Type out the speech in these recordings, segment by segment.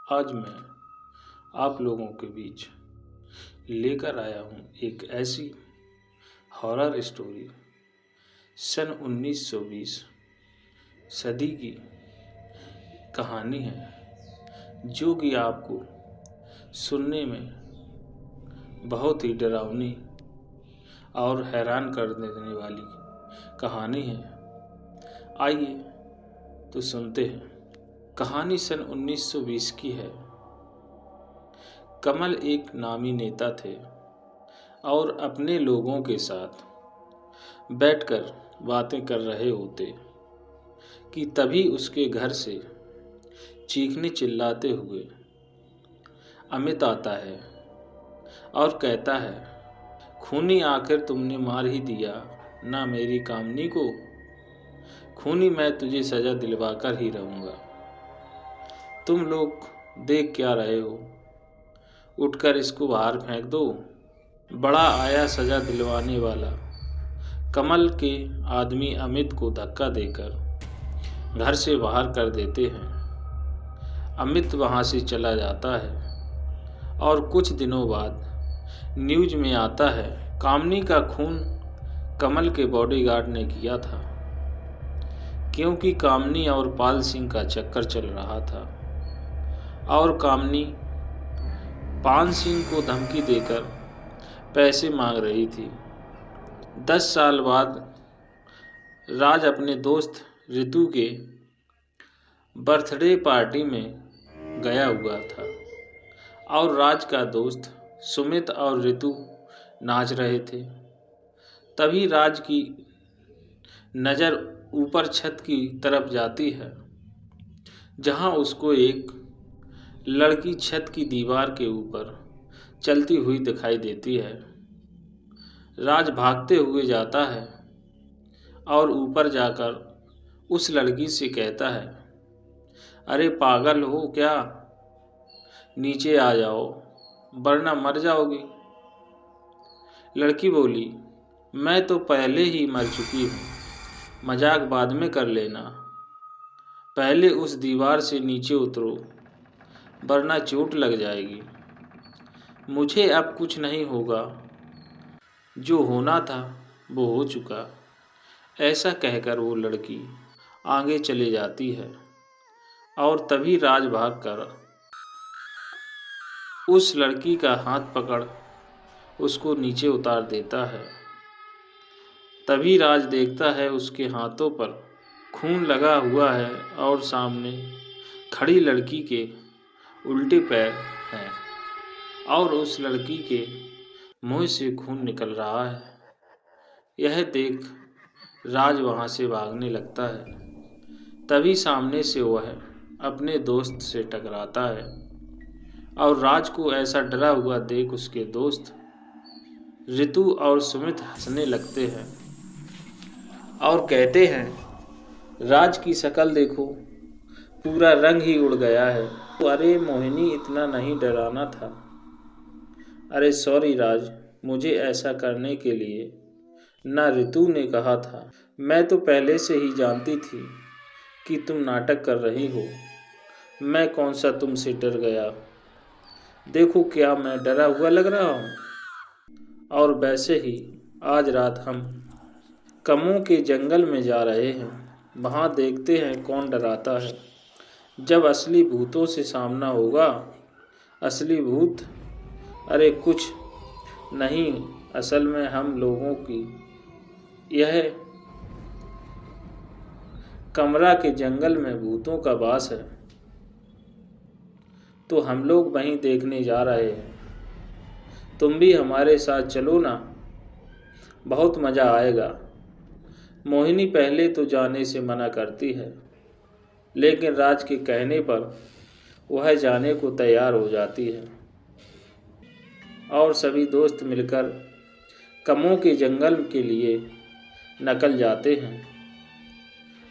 आज मैं आप लोगों के बीच लेकर आया हूँ एक ऐसी हॉरर स्टोरी सन 1920 सदी की कहानी है जो कि आपको सुनने में बहुत ही डरावनी और हैरान कर देने वाली कहानी है। आइए तो सुनते हैं। कहानी सन 1920 की है। कमल एक नामी नेता थे और अपने लोगों के साथ बैठकर बातें कर रहे होते कि तभी उसके घर से चीखने चिल्लाते हुए अमित आता है और कहता है, खूनी आखिर तुमने मार ही दिया ना मेरी कामनी को। खूनी मैं तुझे सजा दिलवा कर ही रहूँगा। तुम लोग देख क्या रहे हो, उठकर इसको बाहर फेंक दो। बड़ा आया सजा दिलवाने वाला। कमल के आदमी अमित को धक्का देकर घर से बाहर कर देते हैं। अमित वहाँ से चला जाता है और कुछ दिनों बाद न्यूज में आता है कामनी का खून कमल के बॉडीगार्ड ने किया था, क्योंकि कामनी और पाल सिंह का चक्कर चल रहा था और कामनी पान सिंह को धमकी देकर पैसे मांग रही थी। 10 साल बाद राज अपने दोस्त रितु के बर्थडे पार्टी में गया हुआ था और राज का दोस्त सुमित और रितु नाच रहे थे। तभी राज की नज़र ऊपर छत की तरफ जाती है, जहां उसको एक लड़की छत की दीवार के ऊपर चलती हुई दिखाई देती है। राज भागते हुए जाता है और ऊपर जाकर उस लड़की से कहता है, अरे पागल हो क्या, नीचे आ जाओ वरना मर जाओगी। लड़की बोली, मैं तो पहले ही मर चुकी हूँ, मजाक बाद में कर लेना। पहले उस दीवार से नीचे उतरो वरना चोट लग जाएगी। मुझे अब कुछ नहीं होगा, जो होना था वो हो चुका। ऐसा कहकर वो लड़की आगे चली जाती है और तभी राज भागकर उस लड़की का हाथ पकड़ उसको नीचे उतार देता है। तभी राज देखता है उसके हाथों पर खून लगा हुआ है और सामने खड़ी लड़की के उल्टे पैर हैं और उस लड़की के मुंह से खून निकल रहा है। यह देख राज वहां से भागने लगता है। तभी सामने से वह अपने दोस्त से टकराता है और राज को ऐसा डरा हुआ देख उसके दोस्त रितु और सुमित हंसने लगते हैं और कहते हैं, राज की शक्ल देखो, पूरा रंग ही उड़ गया है। अरे मोहिनी, इतना नहीं डराना था। अरे सॉरी राज, मुझे ऐसा करने के लिए ना रितु ने कहा था। मैं तो पहले से ही जानती थी कि तुम नाटक कर रही हो। मैं कौन सा तुमसे डर गया। देखो क्या मैं डरा हुआ लग रहा हूँ। और वैसे ही आज रात हम कमों के जंगल में जा रहे हैं। वहाँ देखते हैं कौन डराता है। जब असली भूतों से सामना होगा। असली भूत? अरे कुछ नहीं, असल में हम लोगों की यह कमरा के जंगल में भूतों का वास है, तो हम लोग वहीं देखने जा रहे हैं। तुम भी हमारे साथ चलो ना, बहुत मज़ा आएगा। मोहिनी पहले तो जाने से मना करती है, लेकिन राज के कहने पर वह जाने को तैयार हो जाती है और सभी दोस्त मिलकर कमों के जंगल के लिए निकल जाते हैं।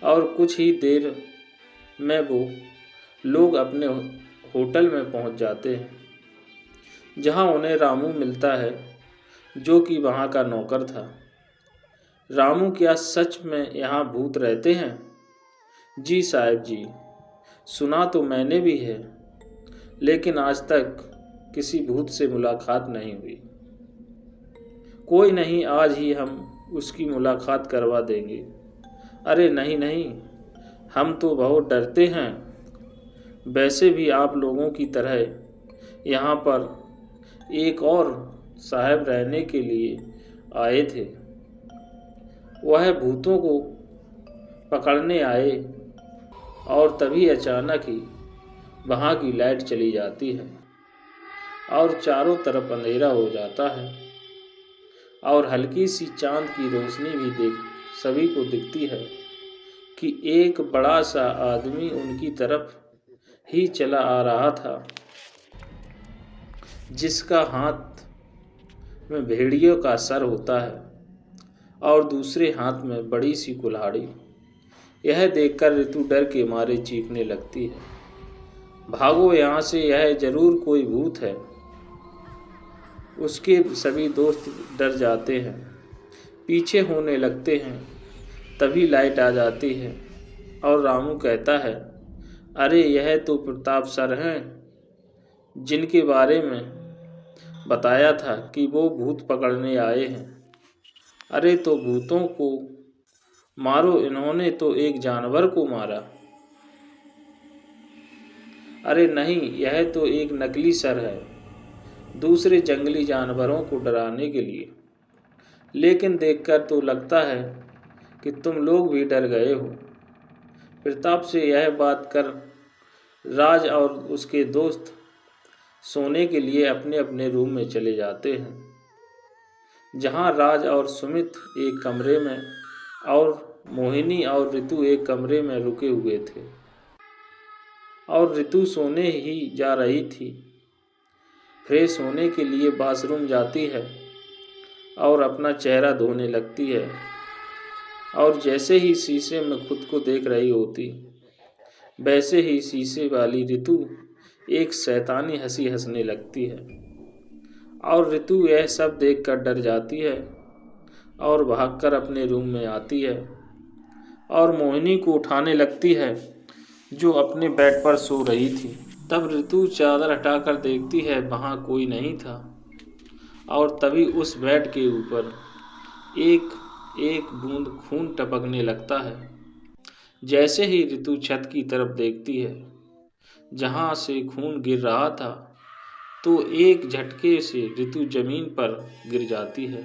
और कुछ ही देर में वो लोग अपने होटल में पहुंच जाते हैं, जहां उन्हें रामू मिलता है, जो कि वहां का नौकर था। रामू, क्या सच में यहाँ भूत रहते हैं? जी साहब जी, सुना तो मैंने भी है। लेकिन आज तक किसी भूत से मुलाकात नहीं हुई। कोई नहीं, आज ही हम उसकी मुलाकात करवा देंगे। अरे नहीं नहीं, हम तो बहुत डरते हैं। वैसे भी आप लोगों की तरह यहाँ पर एक और साहब रहने के लिए आए थे। वह भूतों को पकड़ने आए और तभी अचानक ही वहाँ की लाइट चली जाती है और चारों तरफ अंधेरा हो जाता है और हल्की सी चांद की रोशनी भी सभी को दिखती है कि एक बड़ा सा आदमी उनकी तरफ ही चला आ रहा था, जिसका हाथ में भेड़ियों का सर होता है और दूसरे हाथ में बड़ी सी कुल्हाड़ी। यह देखकर ऋतु डर के मारे चीखने लगती है, भागो यहाँ से, यह जरूर कोई भूत है। उसके सभी दोस्त डर जाते हैं, पीछे होने लगते हैं। तभी लाइट आ जाती है और रामू कहता है, अरे यह तो प्रताप सर हैं, जिनके बारे में बताया था कि वो भूत पकड़ने आए हैं। अरे तो भूतों को मारो, इन्होंने तो एक जानवर को मारा। अरे नहीं, यह तो एक नकली सर है, दूसरे जंगली जानवरों को डराने के लिए। लेकिन देखकर तो लगता है कि तुम लोग भी डर गए हो। प्रताप से यह बात कर राज और उसके दोस्त सोने के लिए अपने अपने रूम में चले जाते हैं, जहां राज और सुमित एक कमरे में और मोहिनी और ऋतु एक कमरे में रुके हुए थे। और ऋतु सोने ही जा रही थी, फ्रेश होने के लिए बाथरूम जाती है और अपना चेहरा धोने लगती है। और जैसे ही शीशे में खुद को देख रही होती, वैसे ही शीशे वाली ऋतु एक शैतानी हंसी हंसने लगती है। और ऋतु यह सब देखकर डर जाती है और भागकर अपने रूम में आती है और मोहिनी को उठाने लगती है, जो अपने बेड पर सो रही थी। तब ऋतु चादर हटाकर देखती है, वहाँ कोई नहीं था। और तभी उस बेड के ऊपर एक एक बूंद खून टपकने लगता है। जैसे ही ऋतु छत की तरफ देखती है जहाँ से खून गिर रहा था, तो एक झटके से ऋतु जमीन पर गिर जाती है,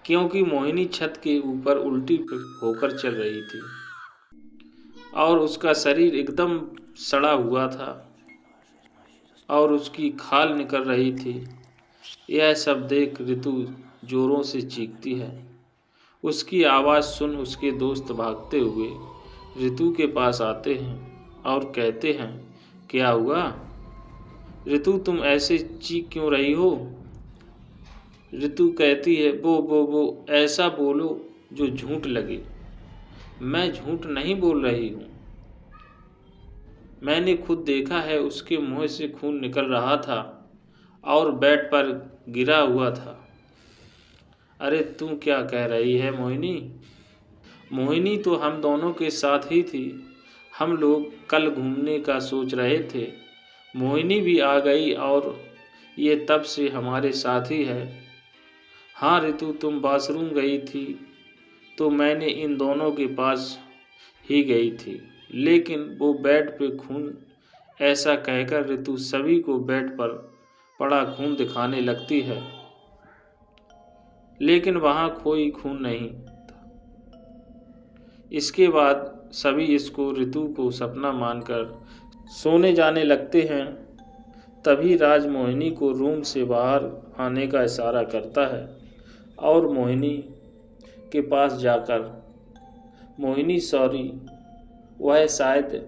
क्योंकि मोहिनी छत के ऊपर उल्टी होकर चल रही थी और उसका शरीर एकदम सड़ा हुआ था और उसकी खाल निकल रही थी। यह सब देख ऋतु जोरों से चीखती है। उसकी आवाज़ सुन उसके दोस्त भागते हुए ऋतु के पास आते हैं और कहते हैं, क्या हुआ ऋतु, तुम ऐसे चीख क्यों रही हो? ऋतु कहती है, वो ऐसा बोलो जो झूठ लगे। मैं झूठ नहीं बोल रही हूँ, मैंने खुद देखा है, उसके मुंह से खून निकल रहा था और बेड पर गिरा हुआ था। अरे तू क्या कह रही है मोहिनी? मोहिनी तो हम दोनों के साथ ही थी, हम लोग कल घूमने का सोच रहे थे। मोहिनी भी आ गई और ये तब से हमारे साथ ही है। हाँ ऋतु, तुम बाथरूम गई थी तो मैंने इन दोनों के पास ही गई थी, लेकिन वो बेड पे खून, ऐसा कहकर ऋतु सभी को बेड पर पड़ा खून दिखाने लगती है, लेकिन वहाँ कोई खून नहीं था। इसके बाद सभी इसको ऋतु को सपना मानकर सोने जाने लगते हैं। तभी राज मोहिनी को रूम से बाहर आने का इशारा करता है और मोहिनी के पास जाकर, मोहिनी सॉरी, वह शायद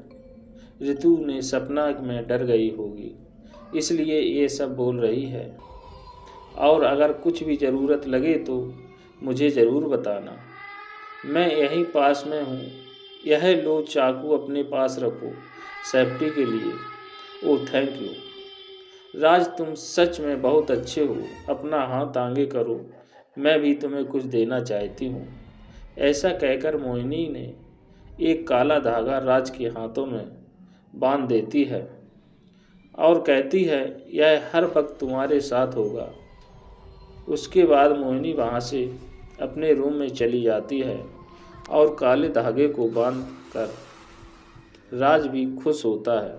ऋतु ने सपना में डर गई होगी, इसलिए ये सब बोल रही है। और अगर कुछ भी ज़रूरत लगे तो मुझे ज़रूर बताना, मैं यहीं पास में हूँ। यह लो चाकू अपने पास रखो सेफ्टी के लिए। ओह थैंक यू राज, तुम सच में बहुत अच्छे हो। अपना हाथ आगे करो, मैं भी तुम्हें कुछ देना चाहती हूँ। ऐसा कहकर मोहिनी ने एक काला धागा राज के हाथों में बांध देती है और कहती है यह हर वक्त तुम्हारे साथ होगा। उसके बाद मोहिनी वहाँ से अपने रूम में चली जाती है और काले धागे को बांध कर राज भी खुश होता है,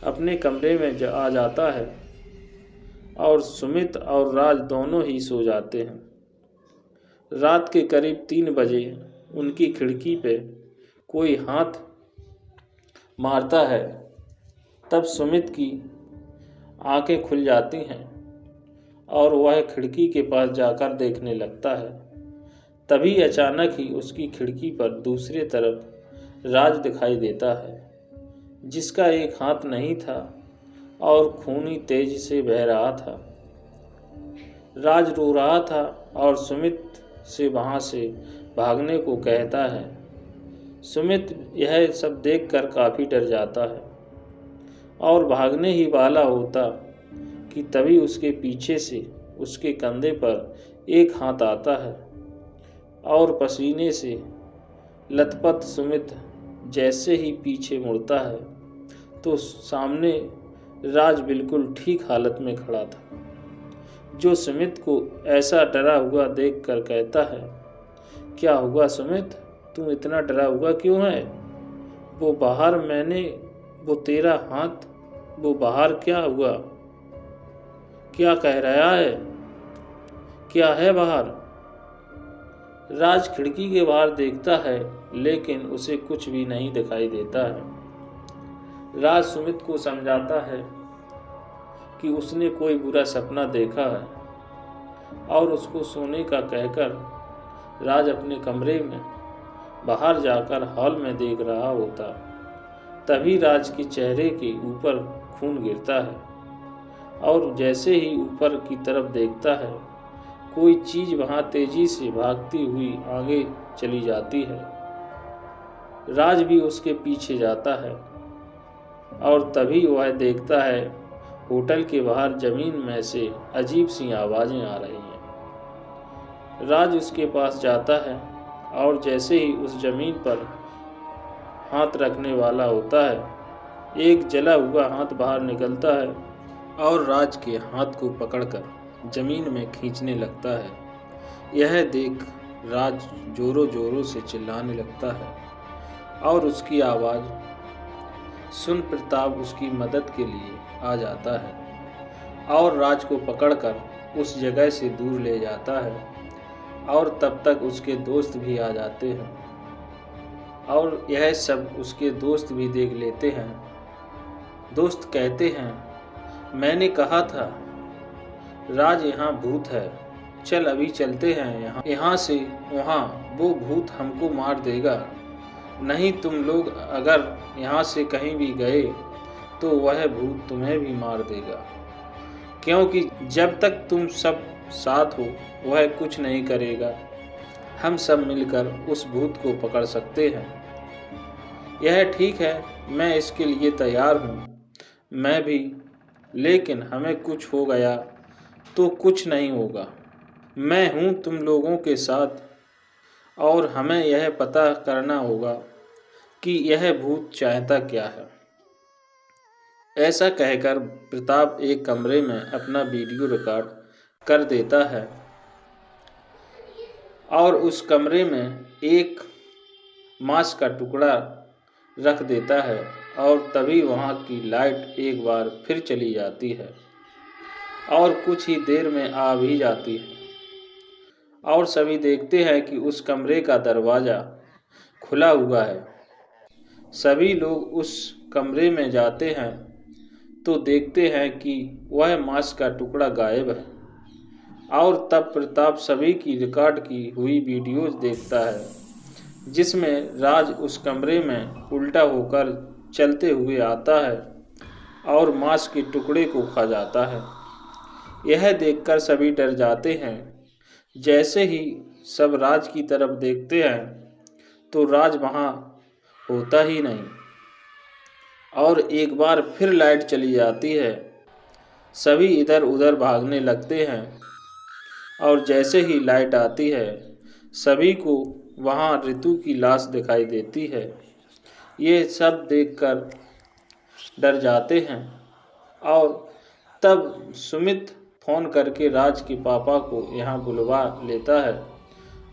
अपने कमरे में आ जाता है और सुमित और राज दोनों ही सो जाते हैं। रात के करीब 3 बजे उनकी खिड़की पे कोई हाथ मारता है। तब सुमित की आंखें खुल जाती हैं और वह खिड़की के पास जाकर देखने लगता है। तभी अचानक ही उसकी खिड़की पर दूसरी तरफ राज दिखाई देता है, जिसका एक हाथ नहीं था और खूनी तेज से बह रहा था। राज रो रहा था और सुमित से वहाँ से भागने को कहता है। सुमित यह सब देखकर काफ़ी डर जाता है और भागने ही वाला होता कि तभी उसके पीछे से उसके कंधे पर एक हाथ आता है और पसीने से लथपथ सुमित जैसे ही पीछे मुड़ता है तो सामने राज बिल्कुल ठीक हालत में खड़ा था, जो सुमित को ऐसा डरा हुआ देखकर कहता है, क्या हुआ सुमित, तुम इतना डरा हुआ क्यों है? वो बाहर वो तेरा हाथ, वो बाहर क्या हुआ? क्या कह रहा है? क्या है बाहर? राज खिड़की के बाहर देखता है लेकिन उसे कुछ भी नहीं दिखाई देता है। राज सुमित को समझाता है कि उसने कोई बुरा सपना देखा है और उसको सोने का कहकर राज अपने कमरे में बाहर जाकर हॉल में देख रहा होता। तभी राज के चेहरे के ऊपर खून गिरता है और जैसे ही ऊपर की तरफ देखता है कोई चीज़ वहाँ तेजी से भागती हुई आगे चली जाती है। राज भी उसके पीछे जाता है और तभी वह देखता है होटल के बाहर जमीन में से अजीब सी आवाज़ें आ रही हैं। राज उसके पास जाता है और जैसे ही उस जमीन पर हाथ रखने वाला होता है, एक जला हुआ हाथ बाहर निकलता है और राज के हाथ को पकड़कर जमीन में खींचने लगता है। यह देख राज जोरों जोरों से चिल्लाने लगता है और उसकी आवाज़ सुन प्रताप उसकी मदद के लिए आ जाता है और राज को पकड़कर उस जगह से दूर ले जाता है और तब तक उसके दोस्त भी आ जाते हैं और यह सब उसके दोस्त भी देख लेते हैं। दोस्त कहते हैं, मैंने कहा था राज, यहाँ भूत है, चल अभी चलते हैं यहाँ से वहाँ, वो भूत हमको मार देगा। नहीं, तुम लोग अगर यहाँ से कहीं भी गए तो वह भूत तुम्हें भी मार देगा, क्योंकि जब तक तुम सब साथ हो वह कुछ नहीं करेगा। हम सब मिलकर उस भूत को पकड़ सकते हैं। यह ठीक है, मैं इसके लिए तैयार हूँ, मैं भी, लेकिन हमें कुछ हो गया तो कुछ नहीं होगा। मैं हूँ तुम लोगों के साथ और हमें यह पता करना होगा कि यह भूत चाहता क्या है। ऐसा कहकर प्रताप एक कमरे में अपना वीडियो रिकॉर्ड कर देता है और उस कमरे में एक मांस का टुकड़ा रख देता है और तभी वहाँ की लाइट एक बार फिर चली जाती है और कुछ ही देर में आ भी जाती है और सभी देखते हैं कि उस कमरे का दरवाज़ा खुला हुआ है। सभी लोग उस कमरे में जाते हैं तो देखते हैं कि वह मांस का टुकड़ा गायब है और तब प्रताप सभी की रिकॉर्ड की हुई वीडियोज देखता है, जिसमें राज उस कमरे में उल्टा होकर चलते हुए आता है और मांस के टुकड़े को खा जाता है। यह देखकर सभी डर जाते हैं। जैसे ही सब राज की तरफ देखते हैं तो राज वहाँ होता ही नहीं और एक बार फिर लाइट चली जाती है। सभी इधर उधर भागने लगते हैं और जैसे ही लाइट आती है सभी को वहाँ रितु की लाश दिखाई देती है। ये सब देखकर डर जाते हैं और तब सुमित फ़ोन करके राज के पापा को यहाँ बुलवा लेता है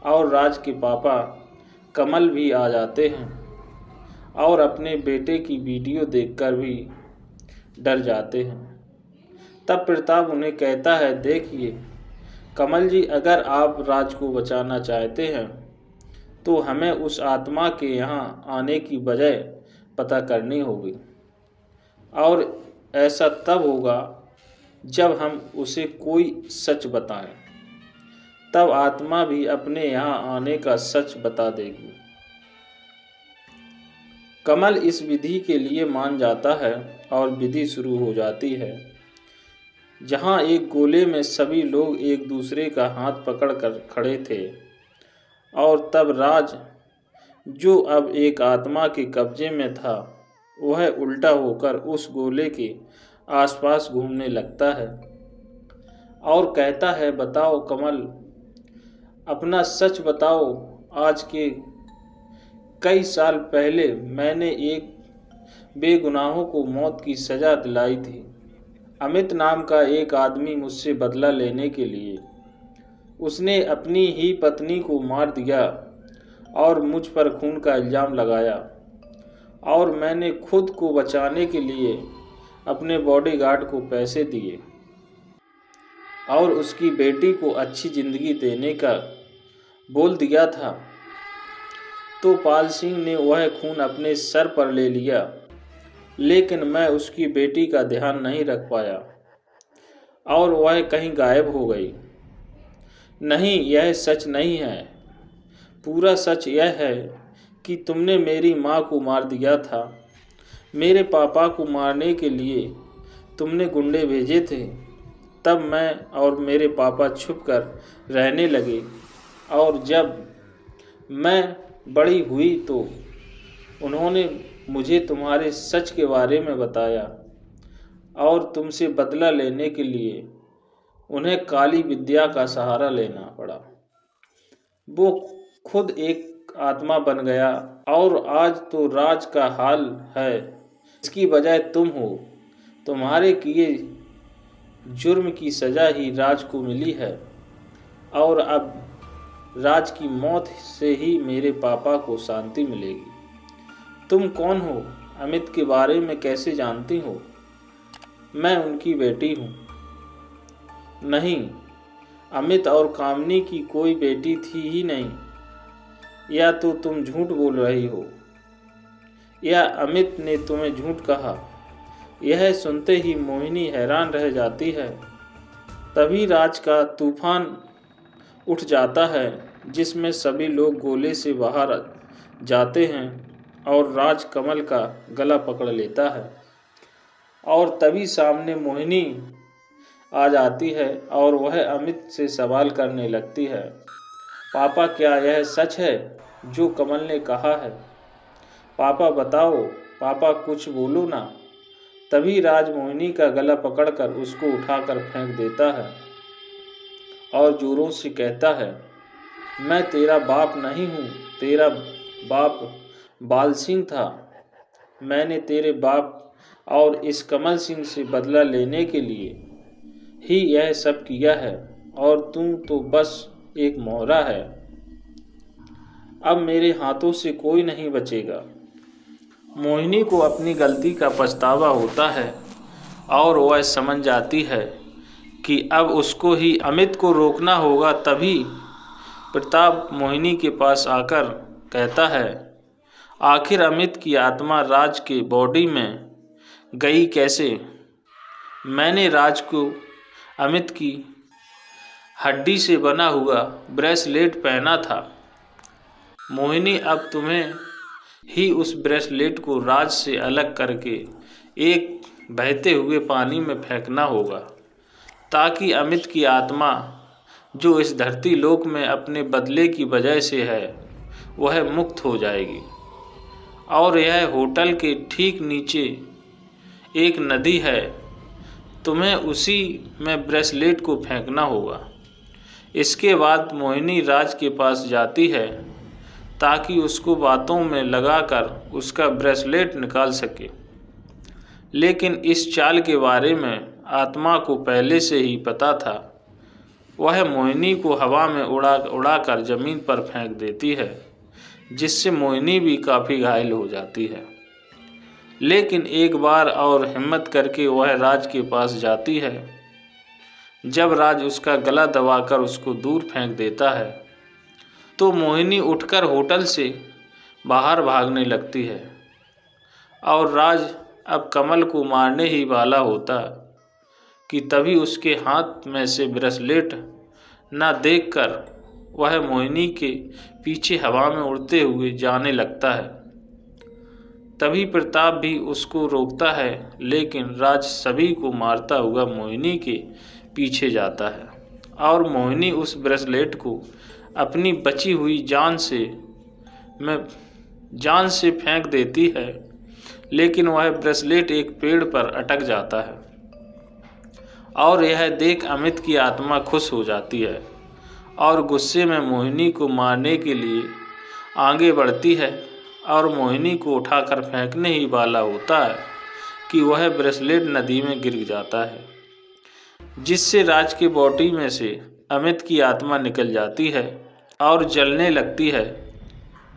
और राज के पापा कमल भी आ जाते हैं और अपने बेटे की वीडियो देखकर भी डर जाते हैं। तब प्रताप उन्हें कहता है, देखिए कमल जी, अगर आप राज को बचाना चाहते हैं तो हमें उस आत्मा के यहाँ आने की वजह पता करनी होगी और ऐसा तब होगा जब हम उसे कोई सच बताएं। तब आत्मा भी अपने यहाँ आने का सच बता देगी। कमल इस विधि के लिए मान जाता है और विधि शुरू हो जाती है, जहाँ एक गोले में सभी लोग एक दूसरे का हाथ पकड़कर खड़े थे और तब राज, जो अब एक आत्मा के कब्जे में था, वह उल्टा होकर उस गोले के आसपास घूमने लगता है और कहता है, बताओ कमल, अपना सच बताओ। आज के कई साल पहले मैंने एक बेगुनाहों को मौत की सज़ा दिलाई थी। अमित नाम का एक आदमी मुझसे बदला लेने के लिए उसने अपनी ही पत्नी को मार दिया और मुझ पर खून का इल्ज़ाम लगाया और मैंने खुद को बचाने के लिए अपने बॉडीगार्ड को पैसे दिए और उसकी बेटी को अच्छी ज़िंदगी देने का बोल दिया था। तो पाल सिंह ने वह खून अपने सर पर ले लिया, लेकिन मैं उसकी बेटी का ध्यान नहीं रख पाया और वह कहीं गायब हो गई। नहीं, यह सच नहीं है। पूरा सच यह है कि तुमने मेरी माँ को मार दिया था। मेरे पापा को मारने के लिए तुमने गुंडे भेजे थे। तब मैं और मेरे पापा छुपकर रहने लगे और जब मैं बड़ी हुई तो उन्होंने मुझे तुम्हारे सच के बारे में बताया और तुमसे बदला लेने के लिए उन्हें काली विद्या का सहारा लेना पड़ा। वो खुद एक आत्मा बन गया और आज तो राज का हाल है। इसकी वजह तुम हो। तुम्हारे किए जुर्म की सज़ा ही राज को मिली है और अब राज की मौत से ही मेरे पापा को शांति मिलेगी। तुम कौन हो? अमित के बारे में कैसे जानती हो? मैं उनकी बेटी हूँ। नहीं, अमित और कामनी की कोई बेटी थी ही नहीं। या तो तुम झूठ बोल रही हो या अमित ने तुम्हें झूठ कहा। यह सुनते ही मोहिनी हैरान रह जाती है। तभी राज का तूफान उठ जाता है, जिसमें सभी लोग गोले से बाहर जाते हैं और राज कमल का गला पकड़ लेता है और तभी सामने मोहिनी आ जाती है और वह अमित से सवाल करने लगती है, पापा, क्या यह सच है जो कमल ने कहा है? पापा बताओ, पापा कुछ बोलो ना। तभी राज मोहिनी का गला पकड़कर उसको उठाकर फेंक देता है और जोरों से कहता है, मैं तेरा बाप नहीं हूँ, तेरा बाप बाल सिंह था। मैंने तेरे बाप और इस कमल सिंह से बदला लेने के लिए ही यह सब किया है और तू तो बस एक मोहरा है। अब मेरे हाथों से कोई नहीं बचेगा। मोहिनी को अपनी गलती का पछतावा होता है और वह समझ जाती है कि अब उसको ही अमित को रोकना होगा। तभी प्रताप मोहिनी के पास आकर कहता है, आखिर अमित की आत्मा राज के बॉडी में गई कैसे? मैंने राज को अमित की हड्डी से बना हुआ ब्रेसलेट पहना था। मोहिनी, अब तुम्हें ही उस ब्रेसलेट को राज से अलग करके एक बहते हुए पानी में फेंकना होगा, ताकि अमित की आत्मा, जो इस धरती लोक में अपने बदले की वजह से है, वह मुक्त हो जाएगी। और यह होटल के ठीक नीचे एक नदी है, तुम्हें उसी में ब्रेसलेट को फेंकना होगा। इसके बाद मोहिनी राज के पास जाती है ताकि उसको बातों में लगाकर उसका ब्रेसलेट निकाल सके, लेकिन इस चाल के बारे में आत्मा को पहले से ही पता था। वह मोहिनी को हवा में उड़ाकर जमीन पर फेंक देती है, जिससे मोहिनी भी काफ़ी घायल हो जाती है। लेकिन एक बार और हिम्मत करके वह राज के पास जाती है। जब राज उसका गला दबाकर उसको दूर फेंक देता है तो मोहिनी उठकर होटल से बाहर भागने लगती है और राज अब कमल को मारने ही वाला होता कि तभी उसके हाथ में से ब्रेसलेट न देखकर वह मोहिनी के पीछे हवा में उड़ते हुए जाने लगता है। तभी प्रताप भी उसको रोकता है, लेकिन राज सभी को मारता हुआ मोहिनी के पीछे जाता है और मोहिनी उस ब्रेसलेट को अपनी बची हुई जान से फेंक देती है, लेकिन वह ब्रेसलेट एक पेड़ पर अटक जाता है और यह देख अमित की आत्मा खुश हो जाती है और गुस्से में मोहिनी को मारने के लिए आगे बढ़ती है और मोहिनी को उठाकर फेंकने ही वाला होता है कि वह ब्रेसलेट नदी में गिर जाता है, जिससे राज के बॉडी में से अमित की आत्मा निकल जाती है और जलने लगती है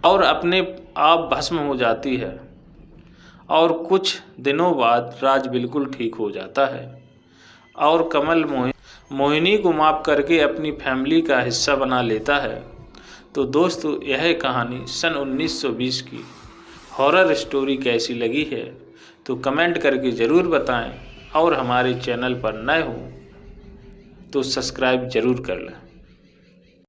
और अपने आप भस्म हो जाती है। और कुछ दिनों बाद राज बिल्कुल ठीक हो जाता है और कमल मोहिनी को माफ़ करके अपनी फैमिली का हिस्सा बना लेता है। तो दोस्तों, यह कहानी सन 1920 की हॉरर स्टोरी कैसी लगी है तो कमेंट करके ज़रूर बताएं और हमारे चैनल पर नए हो तो सब्सक्राइब ज़रूर कर लें।